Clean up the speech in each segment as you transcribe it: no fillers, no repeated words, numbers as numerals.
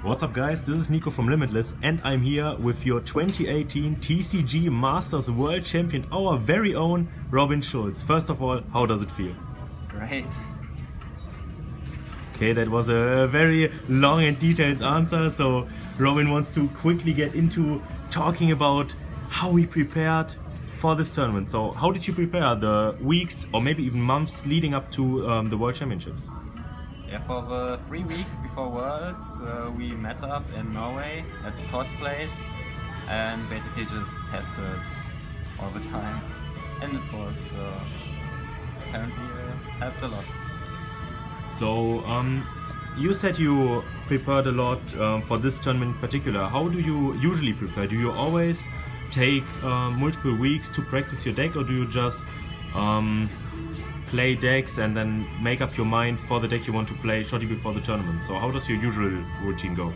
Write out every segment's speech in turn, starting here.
What's up guys, this is Nico from Limitless and I'm here with your 2018 TCG Masters World Champion, our very own Robin Schulz. First of all, how does it feel? Great. Okay, that was a very long and detailed answer, so Robin wants to quickly get into talking about how we prepared for this tournament. So how did you prepare the weeks or maybe even months leading up to the World Championships? Yeah, for the 3 weeks before Worlds, we met up in Norway at the Court's place and basically just tested all the time. And it was apparently helped a lot. So you said you prepared a lot for this tournament in particular. How do you usually prepare? Do you always take multiple weeks to practice your deck, or do you just play decks and then make up your mind for the deck you want to play shortly before the tournament? So how does your usual routine go?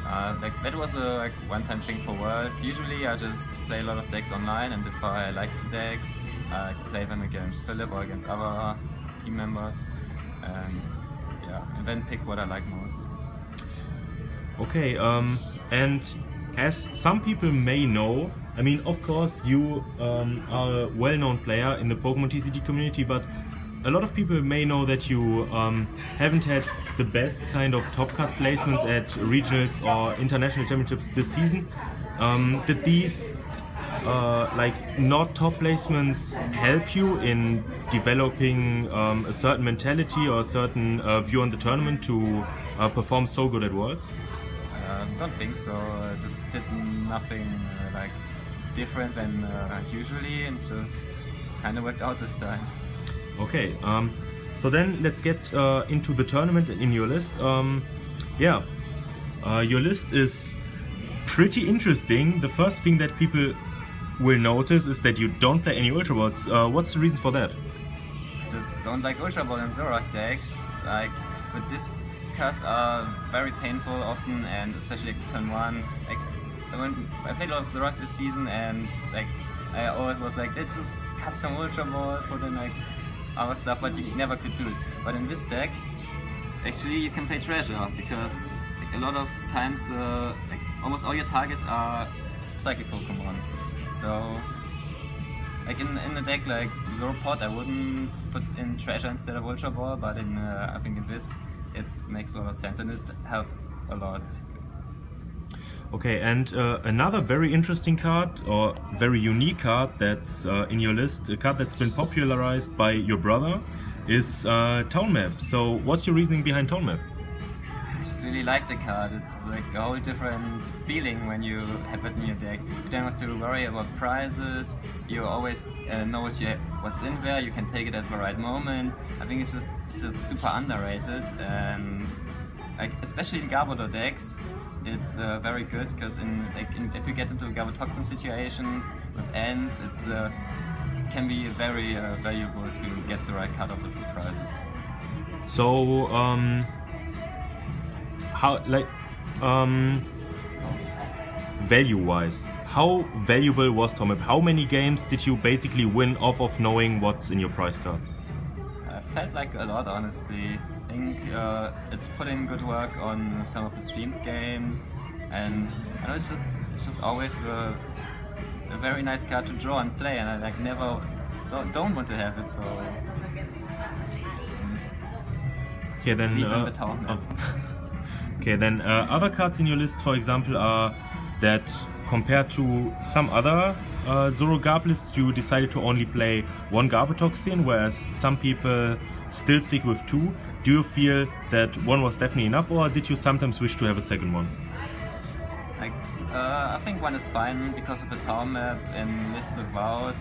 That was a one-time thing for Worlds. Usually I just play a lot of decks online, and if I like the decks, I play them against Philip or against other team members, and then pick what I like most. Okay, and as some people may know, I mean, of course, you are a well-known player in the Pokémon TCG community, but a lot of people may know that you haven't had the best kind of top cut placements at regionals or international championships this season. Did these not top placements help you in developing a certain mentality or a certain view on the tournament to perform so good at Worlds? Don't think so. I just did nothing different than usually, and just kind of worked out this time. Okay, so then let's get into the tournament in your list. Your list is pretty interesting. The first thing that people will notice is that you don't play any Ultra Balls. What's the reason for that? I just don't like Ultra Ball and Zorak decks. But these cards are very painful often, and especially turn 1. When I played a lot of Zorak this season, and I always was like, let's just cut some Ultra Ball, put in our stuff, but you never could do it. But in this deck, actually you can play Treasure, because a lot of times almost all your targets are Psychic Pokemon. So in a deck like Zoropod, I wouldn't put in Treasure instead of Ultra Ball, but I think in this it makes a lot of sense, and it helped a lot. Okay, and another very interesting card, or very unique card that's in your list, a card that's been popularized by your brother, is Town Map. So what's your reasoning behind Town Map? I just really like the card. It's like a whole different feeling when you have it in your deck. You don't have to worry about prizes, you always know what's in there, you can take it at the right moment. I think it's just super underrated, and especially in Garbodor decks, it's very good, because if you get into Garbotoxin situations with ends, it can be very valuable to get the right cut of the prizes. So value-wise, how valuable was Town Map? How many games did you basically win off of knowing what's in your prize cards? I felt like a lot, honestly. I think it put in good work on some of the streamed games, and I know it's just always a very nice card to draw and play, and I never don't want to have it. So okay, then okay, then other cards in your list, for example, are that compared to some other Zoro Garb lists, you decided to only play 1 Garbotoxin, whereas some people still stick with 2. Do you feel that 1 was definitely enough, or did you sometimes wish to have a second one? I think 1 is fine because of the Town Map and lists without.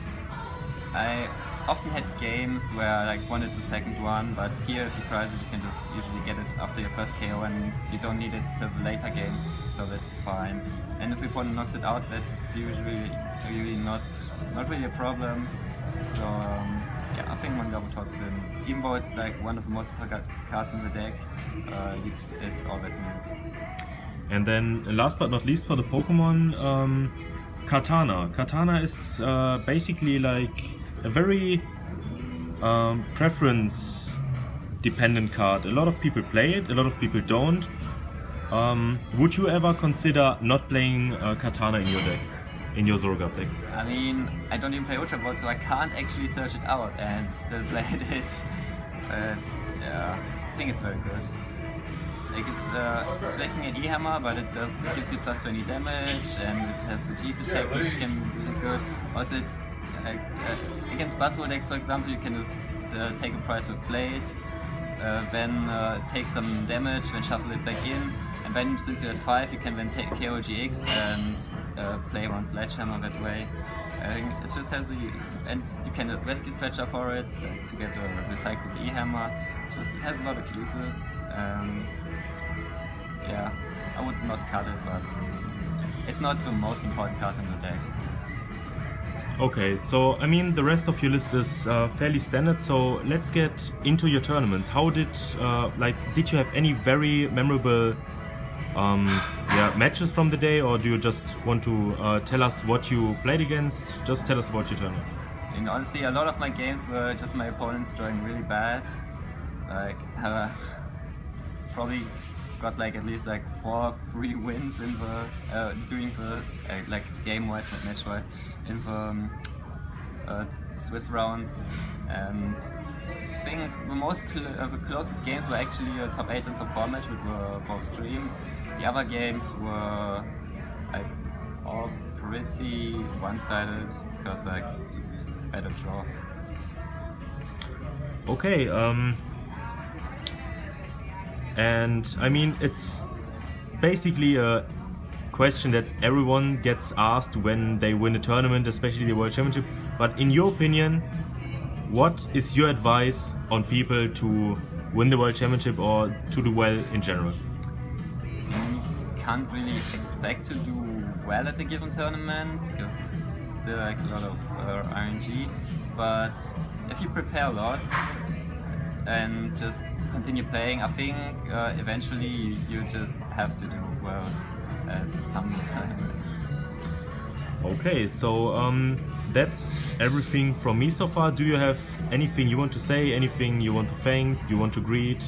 I often had games where I wanted the second one, but here if you prize it, you can just usually get it after your first KO, and you don't need it till the later game, so that's fine. And if your opponent knocks it out, that's usually not really a problem. So yeah, I think 1 Garbotoxin, even though it's one of the most popular cards in the deck, it's always needed. And then last but not least for the Pokemon, Katana. Katana is basically like a very preference dependent card. A lot of people play it, a lot of people don't. would you ever consider not playing Katana in your deck, in your Zorogab deck? I mean, I don't even play Ultra Ball, so I can't actually search it out and still play it. But yeah, I think it's very good. Like it's basically an E-hammer, but it gives you plus 20 damage, and it has Reduce attack, which can be really good. Also, against Buzzwole decks, for example, you can just take a prize with Blade, then take some damage, then shuffle it back in, and then since you're at 5, you can then take KOGX and play one Sledgehammer that way. I think it just has and you can rescue Stretcher for it to get a recycled E-hammer. It has a lot of uses. Yeah, I would not cut it, but it's not the most important card in the deck. Okay, so I mean the rest of your list is fairly standard, so let's get into your tournament. How did did you have any very memorable matches from the day, or do you just want to tell us what you played against? Just tell us about your tournament. And honestly, a lot of my games were just my opponents drawing really bad. Like probably got like at least like 4 free wins in the doing the game wise, not match wise, in the Swiss rounds. And I think the closest games were actually a top 8 and top 4 match, which were both streamed. The other games were like all pretty one-sided because like just better draw. Okay, and I mean it's basically a question that everyone gets asked when they win a tournament, especially the World Championship. But in your opinion, what is your advice on people to win the World Championship or to do well in general? You can't really expect to do well at a given tournament because it's still like a lot of RNG. But if you prepare a lot and just continue playing, I think eventually you just have to do well at some tournaments. Okay, so that's everything from me so far. Do you have anything you want to say, anything you want to thank, you want to greet,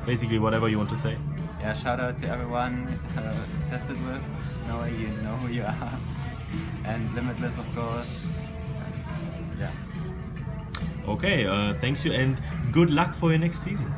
basically whatever you want to say? Yeah, shout out to everyone tested with, you know who you are, and Limitless of course. Yeah. Okay, thanks you and good luck for your next season.